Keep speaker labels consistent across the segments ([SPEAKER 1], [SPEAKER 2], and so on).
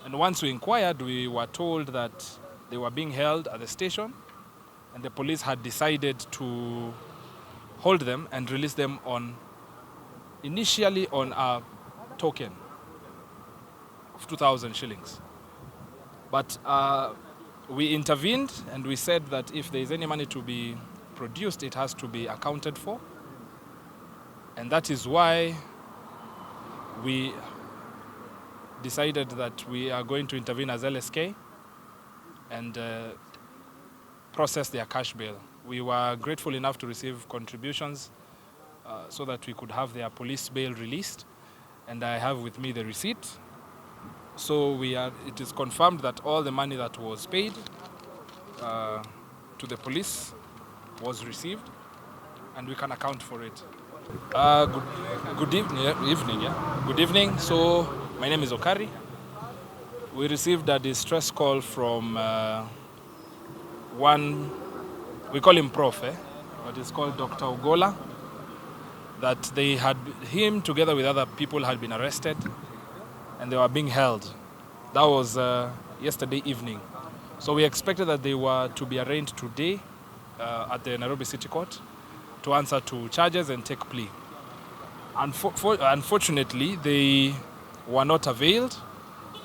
[SPEAKER 1] And once we inquired, we were told that they were being held at the station, and the police had decided to hold them and release them initially on a token of 2,000 shillings. But we intervened and we said that if there is any money to be produced, it has to be accounted for. And that is why we decided that we are going to intervene as LSK and process their cash bail. We were grateful enough to receive contributions so that we could have their police bail released. And I have with me the receipt. So it is confirmed that all the money that was paid to the police was received, and we can account for it. Good evening. Good evening. So my name is Okari. We received a distress call from one, we call him Prof, but it's called Dr. Ogola, that him together with other people had been arrested and they were being held. That was yesterday evening. So we expected that they were to be arraigned today at the Nairobi City Court to answer to charges and take plea. Unfortunately, they were not availed.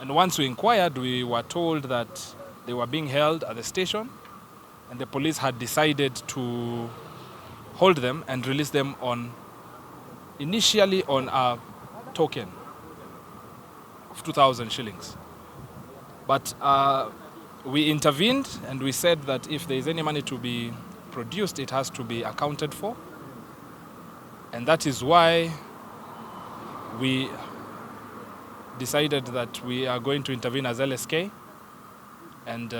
[SPEAKER 1] And once we inquired, we were told that they were being held at the station, and the police had decided to hold them and release them initially on a token of 2,000 shillings. But we intervened and we said that if there is any money to be produced, it has to be accounted for. And that is why we decided that we are going to intervene as LSK and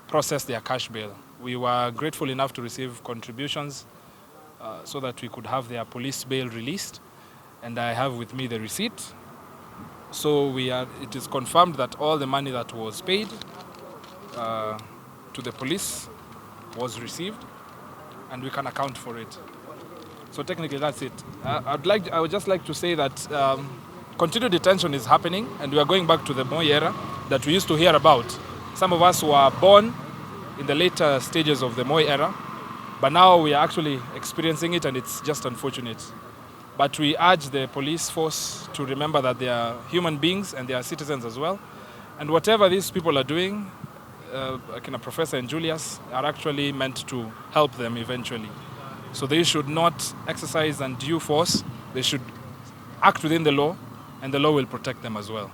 [SPEAKER 1] process their cash bail. We were grateful enough to receive contributions so that we could have their police bail released. And I have with me the receipt. So it is confirmed that all the money that was paid to the police was received, and we can account for it. So technically that's it. I would just like to say that continued detention is happening, and we are going back to the Moi era that we used to hear about. Some of us were born in the later stages of the Moi era, but now we are actually experiencing it, and it's just unfortunate. But we urge the police force to remember that they are human beings and they are citizens as well. And whatever these people are doing, like Professor and Julius, are actually meant to help them eventually. So they should not exercise undue force. They should act within the law, and the law will protect them as well.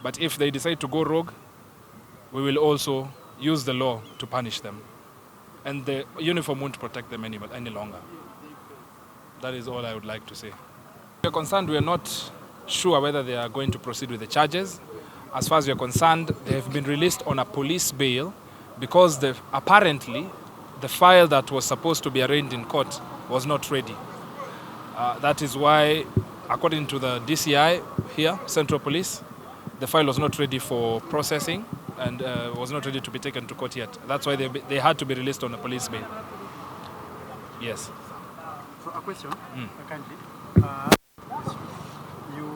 [SPEAKER 1] But if they decide to go rogue, we will also use the law to punish them. And the uniform won't protect them any longer. That is all I would like to say. We are concerned, we are not sure whether they are going to proceed with the charges. As far as we are concerned, they have been released on a police bail because apparently the file that was supposed to be arraigned in court was not ready. That is why, according to the DCI here, Central Police, the file was not ready for processing and was not ready to be taken to court yet. That's why they had to be released on a police bail. Yes.
[SPEAKER 2] So a question, kindly. You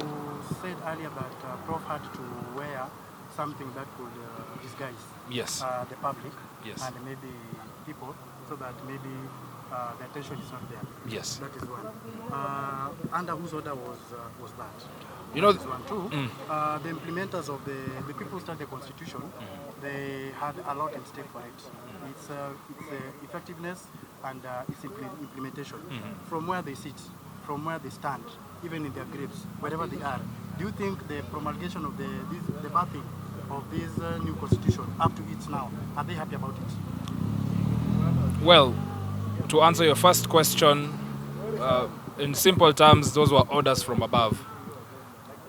[SPEAKER 2] said earlier that Prof had to wear something that could disguise the public and maybe people, so that maybe the attention is not there.
[SPEAKER 1] Yes.
[SPEAKER 2] That is one. Under whose order was that?
[SPEAKER 1] You know,
[SPEAKER 2] that is one. Two, the implementers of the people who started the constitution, they had a lot at stake for it. It's effectiveness and its implementation. From where they sit, from where they stand, even in their graves, wherever they are. Do you think the promulgation of the birthing of this new constitution up to it now, are they happy about it?
[SPEAKER 1] Well, to answer your first question, in simple terms, those were orders from above.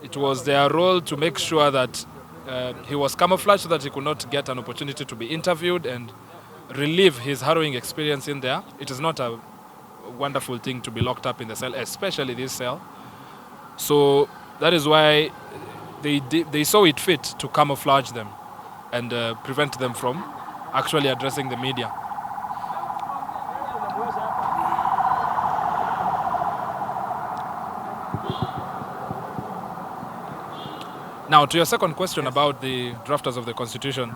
[SPEAKER 1] It was their role to make sure that he was camouflaged so that he could not get an opportunity to be interviewed and relive his harrowing experience in there. It is not a wonderful thing to be locked up in the cell, especially this cell. So that is why they saw it fit to camouflage them and prevent them from actually addressing the media. Now, to your second question about the drafters of the Constitution,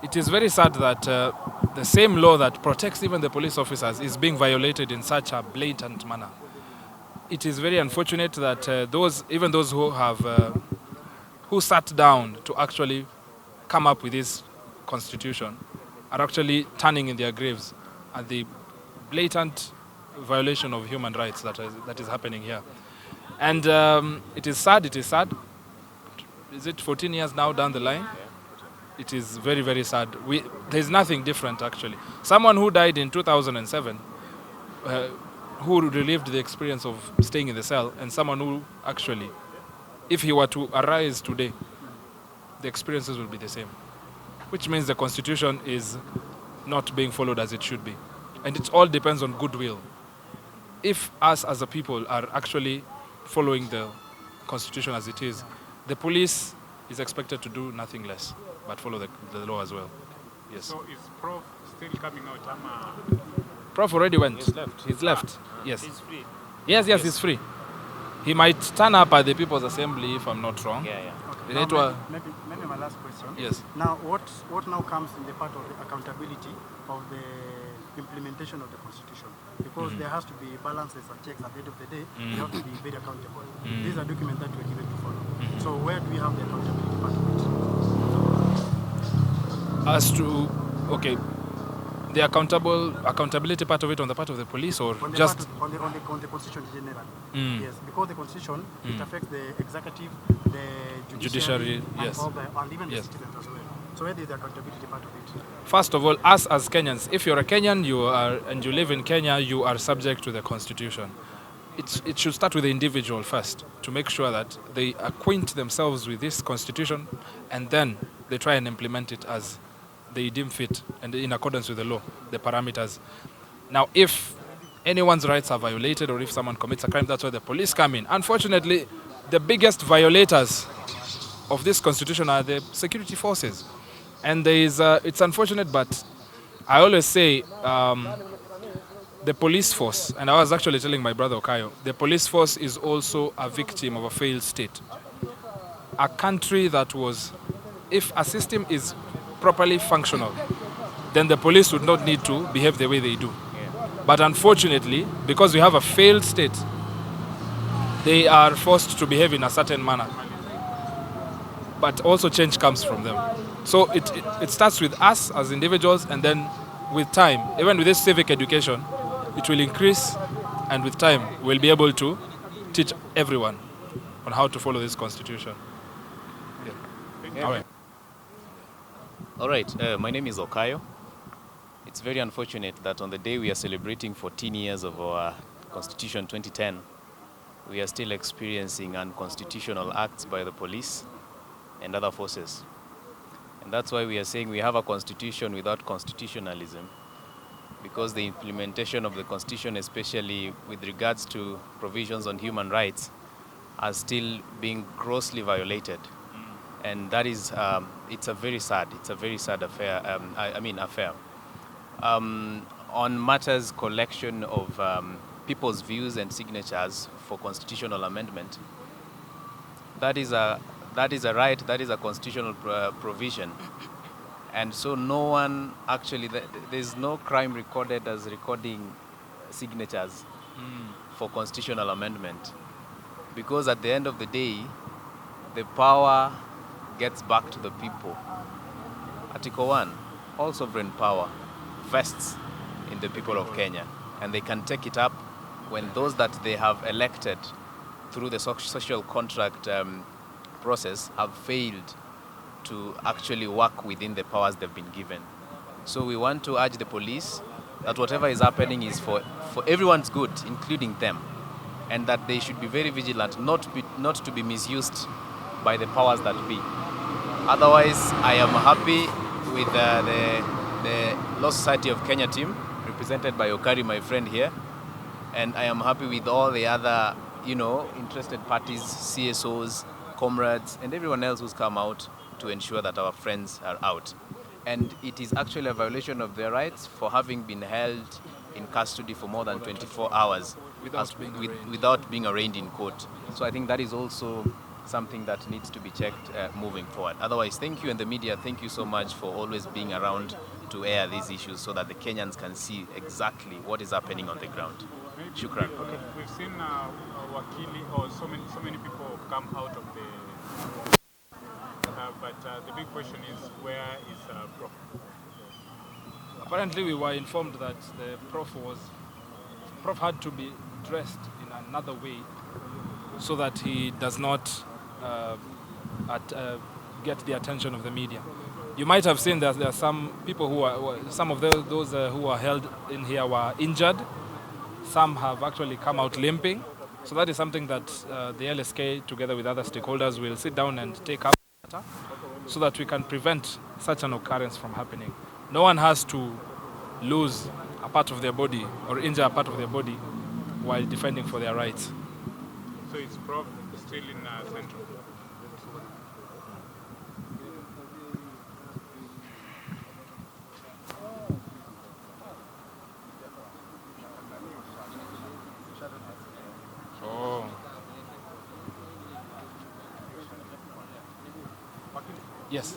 [SPEAKER 1] it is very sad that the same law that protects even the police officers is being violated in such a blatant manner. It is very unfortunate that even those who sat down to actually come up with this constitution are actually turning in their graves at the blatant violation of human rights that is happening here. And it is sad, it is sad. Is it 14 years now down the line? It is very, very sad. There's nothing different, actually. Someone who died in 2007, who relived the experience of staying in the cell, and someone who actually, if he were to arise today, the experiences will be the same. Which means the Constitution is not being followed as it should be. And it all depends on goodwill. If us as a people are actually following the Constitution as it is, the police is expected to do nothing less but follow the law as well. Yes.
[SPEAKER 3] So is Prof still coming out?
[SPEAKER 1] Prof already went.
[SPEAKER 3] He's left.
[SPEAKER 1] He's left. Yes.
[SPEAKER 3] He's free.
[SPEAKER 1] Yes, he's free. He might turn up at the People's Assembly if I'm not wrong.
[SPEAKER 3] Yeah, yeah.
[SPEAKER 2] Okay.
[SPEAKER 1] The
[SPEAKER 2] Now, maybe my last question.
[SPEAKER 1] Yes.
[SPEAKER 2] Now, what now comes in the part of the accountability of the implementation of the Constitution? Because there has to be balances and checks at the end of the day. We have to be very accountable. These are documents that we're given to follow. So where do we have the accountability part of it?
[SPEAKER 1] As to, okay, the accountability part of it on the part of the police or
[SPEAKER 2] On the
[SPEAKER 1] just...
[SPEAKER 2] part of, on the Constitution generally. Yes, because the Constitution, it affects the executive, the
[SPEAKER 1] Judiciary,
[SPEAKER 2] and,
[SPEAKER 1] yes.
[SPEAKER 2] and even
[SPEAKER 1] Yes.
[SPEAKER 2] the citizens as well. So where is the accountability part of it?
[SPEAKER 1] First of all, us as Kenyans, if you're a Kenyan and you live in Kenya, you are subject to the Constitution. It should start with the individual first to make sure that they acquaint themselves with this Constitution and then they try and implement it as they deem fit and in accordance with the law, the parameters. Now, if anyone's rights are violated or if someone commits a crime, that's where the police come in. Unfortunately, the biggest violators of this Constitution are the security forces. And it's unfortunate, but I always say the police force, and I was actually telling my brother Okayo, the police force is also a victim of a failed state. A country that was, if a system is properly functional, then the police would not need to behave the way they do. But unfortunately, because we have a failed state, they are forced to behave in a certain manner. But also change comes from them. So it starts with us as individuals, and then with time, even with this civic education, it will increase, and with time, we'll be able to teach everyone on how to follow this Constitution. Yeah. All right.
[SPEAKER 4] All right, my name is Okayo. It's very unfortunate that on the day we are celebrating 14 years of our Constitution 2010, we are still experiencing unconstitutional acts by the police and other forces. And that's why we are saying we have a constitution without constitutionalism, because the implementation of the Constitution, especially with regards to provisions on human rights, are still being grossly violated. And that is, it's a very sad affair. Affair. On matters collection of people's views and signatures for constitutional amendment, that is a right, that is a constitutional provision. And so no one actually, there's no crime recorded as recording signatures for constitutional amendment. Because at the end of the day, the power gets back to the people. Article 1, all sovereign power vests in the people of Kenya, and they can take it up when those that they have elected through the social contract process have failed to actually work within the powers they've been given. So we want to urge the police that whatever is happening is for everyone's good, including them, and that they should be very vigilant not to be misused by the powers that be. Otherwise, I am happy with the Law Society of Kenya team, represented by Okari, my friend here, and I am happy with all the other, interested parties, CSOs, comrades, and everyone else who's come out to ensure that our friends are out. And it is actually a violation of their rights for having been held in custody for more than 24 hours
[SPEAKER 1] Without being arraigned.
[SPEAKER 4] without being arraigned in court. So I think that is also something that needs to be checked moving forward. Otherwise, thank you, and the media, thank you so much for always being around to air these issues so that the Kenyans can see exactly what is happening on the ground. Shukran.
[SPEAKER 3] Okay. We've seen Wakili or so many people come out of the. But the big question is, where is Prof?
[SPEAKER 1] Apparently, we were informed that the Prof had to be dressed in another way so that he does not get the attention of the media. You might have seen that there are some people some of those who are held in here were injured. Some have actually come out limping. So that is something that the LSK, together with other stakeholders, will sit down and take up so that we can prevent such an occurrence from happening. No one has to lose a part of their body or injure a part of their body while defending for their rights.
[SPEAKER 3] So it's Prof still in Central.
[SPEAKER 1] Oh. Yes.